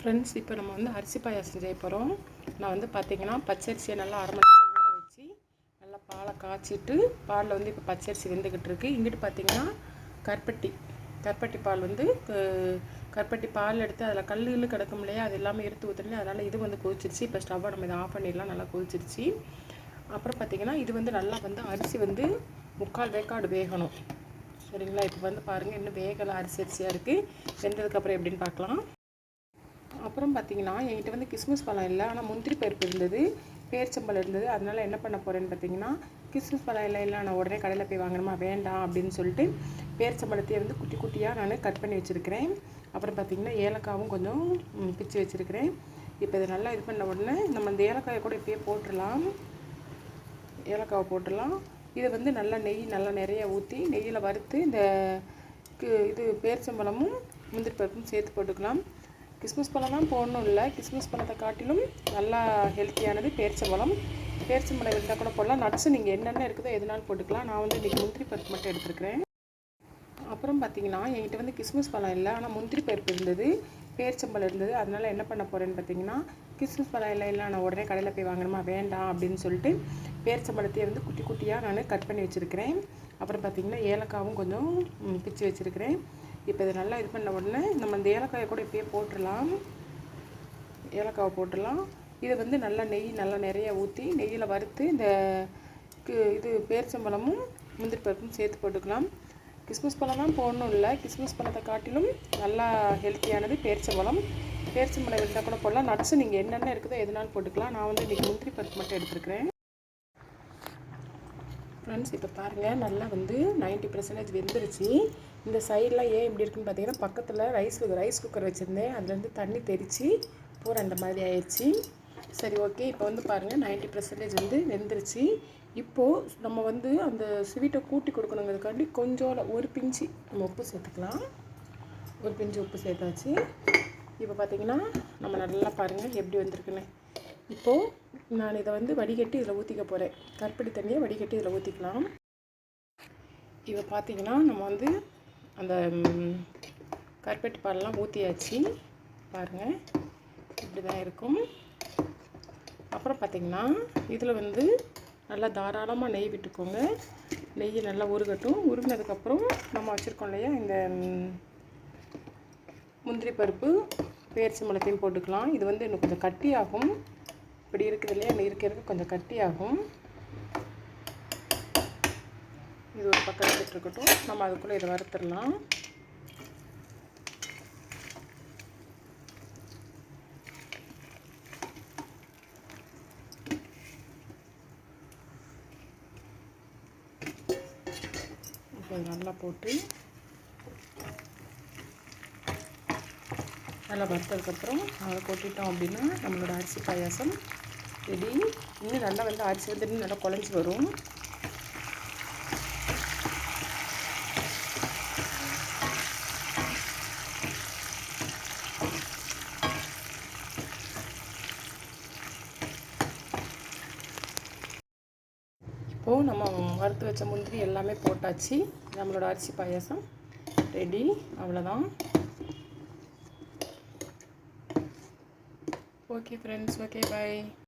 Friends, இப்போ நம்ம வந்து அரிசி பாயாசம் செய்ய போகிறோம். நான் வந்து பார்த்திங்கன்னா பச்சரிசியை நல்லா அரை மணி நேரம் ஊற வச்சு நல்லா பாலை காய்ச்சிட்டு பாலில் வந்து இப்போ பச்சரிசி வெந்துக்கிட்டு இருக்குது. இங்கிட்டு பார்த்திங்கன்னா கருப்பட்டி பால் வந்து கருப்பட்டி பால் எடுத்து அதில் கல் கிடக்கும் இல்லையா, அது எல்லாமே எடுத்து ஊற்றுனேன். அதனால் இது வந்து கொதிச்சிருச்சு. இப்போ ஸ்டவ்வை நம்ம இதை ஆஃப் பண்ணிடலாம். நல்லா கொதிச்சிருச்சு. அப்புறம் பார்த்திங்கன்னா இது வந்து நல்லா வந்து அரிசி வந்து 3/4 வேக்காடு வேகணும். சரிங்களா? இப்போ வந்து பாருங்கள், இன்னும் வேகலை, அரிசியாக இருக்குது. வெந்ததுக்கப்புறம் எப்படின்னு பார்க்கலாம். அப்புறம் பார்த்திங்கன்னா என்கிட்ட வந்து கிஸ்மிஸ் பழம் இல்லை, ஆனால் முந்திரி பருப்பு இருந்தது, பேரிச்சம்பழம் இருந்தது. அதனால் என்ன பண்ண போகிறேன்னு பார்த்திங்கன்னா, கிஸ்மிஸ் பழம் இல்லை நான் உடனே கடையில் போய் வாங்கணுமா, வேண்டாம் அப்படின்னு சொல்லிட்டு பேரிச்சம்பழத்தையே வந்து குட்டி குட்டியாக நான் கட் பண்ணி வச்சுருக்கிறேன். அப்புறம் பார்த்திங்கன்னா ஏலக்காவும் கொஞ்சம் பிச்சு வச்சுருக்கிறேன். இப்போ இதை நல்லா இது பண்ண உடனே நம்ம இந்த ஏலக்காயை கூட இப்போயே போட்டுடலாம். ஏலக்காவை போட்டுடலாம். இதை வந்து நல்லா நெய் நல்லா நிறைய ஊற்றி நெய்யில் வறுத்து இந்த இது பேரிச்சம்பழமும் முந்திரி பருப்பும் சேர்த்து போட்டுக்கலாம். கிஸ்மிஸ் பழம் தான் போடணும் இல்லை, கிஸ்மிஸ் பழத்தை காட்டிலும் நல்லா ஹெல்த்தியானது பேரிச்சம்பழம் இருந்தால் கூட போடலாம். நட்ஸு நீங்கள் என்னென்ன இருக்குதோ எதுனாலும் போட்டுக்கலாம். நான் வந்து இன்றைக்கி முந்திரி பருப்பு மட்டும் எடுத்துருக்கிறேன். அப்புறம் பார்த்திங்கன்னா என்கிட்ட வந்து கிஸ்மிஸ் பழம் இல்லை, ஆனால் முந்திரி பருப்பு இருந்தது, பேரிச்சம்பழம் இருந்தது. அதனால் என்ன பண்ண போகிறேன்னு பார்த்திங்கன்னா, கிஸ்மிஸ் பழம் இல்லை நான் உடனே கடையில் போய் வாங்கணுமா, வேண்டாம் அப்படின்னு சொல்லிட்டு பேரிச்சம்பழத்தையே வந்து குட்டி குட்டியாக நான் கட் பண்ணி வச்சுருக்கிறேன். அப்புறம் பார்த்திங்கன்னா ஏலக்காவும் கொஞ்சம் பிச்சு வச்சுருக்கிறேன். இப்போ இதை நல்லா இது பண்ண உடனே நம்ம இந்த ஏலக்காயை கூட இப்போயே போட்டுடலாம். ஏலக்காவை போட்டுடலாம். இதை வந்து நல்லா நெய் நல்லா நிறைய ஊற்றி நெய்யில் வறுத்து இந்த இது பேரிச்சம்பழமும் முந்திரி பருப்பும் சேர்த்து போட்டுக்கலாம். கிஸ்மிஸ் பழம் தான் போடணும் இல்லை, கிஸ்மிஸ் பழத்தை காட்டிலும் நல்லா ஹெல்த்தியானது பேரிச்சம்பழம் இருந்தால் கூட போடலாம். நட்ஸு நீங்கள் என்னென்ன இருக்குதோ எதுனாலும் போட்டுக்கலாம். நான் வந்து இன்றைக்கி முந்திரி பருப்பு மட்டும் எடுத்துருக்கிறேன். ஃப்ரெண்ட்ஸ், இப்போ பாருங்கள், நல்லா வந்து 90% வெந்துருச்சு. இந்த சைடெலாம் ஏன் இப்படி இருக்குன்னு பார்த்தீங்கன்னா, பக்கத்தில் ரைஸ் குக்கர் வச்சுருந்தேன், அதுலேருந்து தண்ணி தெரித்து பூரா இந்த மாதிரி ஆயிடுச்சு. சரி, ஓகே. இப்போ வந்து பாருங்கள் 90% வந்து வெந்துருச்சு. இப்போது நம்ம வந்து அந்த ஸ்வீட்டை கூட்டி கொடுக்கணுங்கிறதுக்காண்டி கொஞ்சம் ஒரு பிஞ்சு நம்ம உப்பு சேர்த்துக்கலாம். ஒரு பிஞ்சு உப்பு சேர்த்தாச்சு. இப்போ பார்த்திங்கன்னா நம்ம நல்லா பாருங்கள் எப்படி வந்திருக்குன்னு. இப்போது நான் இதை வந்து வடிகட்டி இதில் ஊற்றிக்க போகிறேன். கருப்பட்டி தண்ணியை வடிகட்டி இதில் ஊற்றிக்கலாம். இப்போ பார்த்திங்கன்னா நம்ம வந்து அந்த கருப்பட்டி பாலெலாம் ஊற்றியாச்சு. பாருங்கள், இப்படி தான் இருக்கும். அப்புறம் பார்த்திங்கன்னா இதில் வந்து நல்லா தாராளமாக நெய் விட்டுக்கோங்க. நெய் நல்லா உருகட்டும். உருகினதுக்கப்புறம் நம்ம வச்சுருக்கோம் இல்லையா இந்த முந்திரி பருப்பு பேரிச்சம்பழத்தையும் போட்டுக்கலாம். இது வந்து இன்னும் கொஞ்சம் கட்டியாகும். இப்படி இருக்குது இல்லையா, இருக்கிறது கொஞ்சம் கட்டியாகும். இது ஒரு பக்கம் இருக்கட்டும். நம்ம அதுக்குள்ளே இதை வறுத்துடலாம். இப்போ நல்லா போட்டு நல்லா வறுத்ததுக்கப்புறம் அதை கொட்டிட்டோம் அப்படின்னா நம்மளோட அரிசி பாயாசம் ரெடி. இன்னும் நல்லா வந்து அரிசி வந்து இன்னும் நல்லா குழஞ்சி வரும். இப்போது நம்ம வறுத்து வச்ச முந்திரி எல்லாமே போட்டாச்சு. நம்மளோட அரிசி பாயாசம் ரெடி. அவ்வளோதான். Okay friends, okay, by.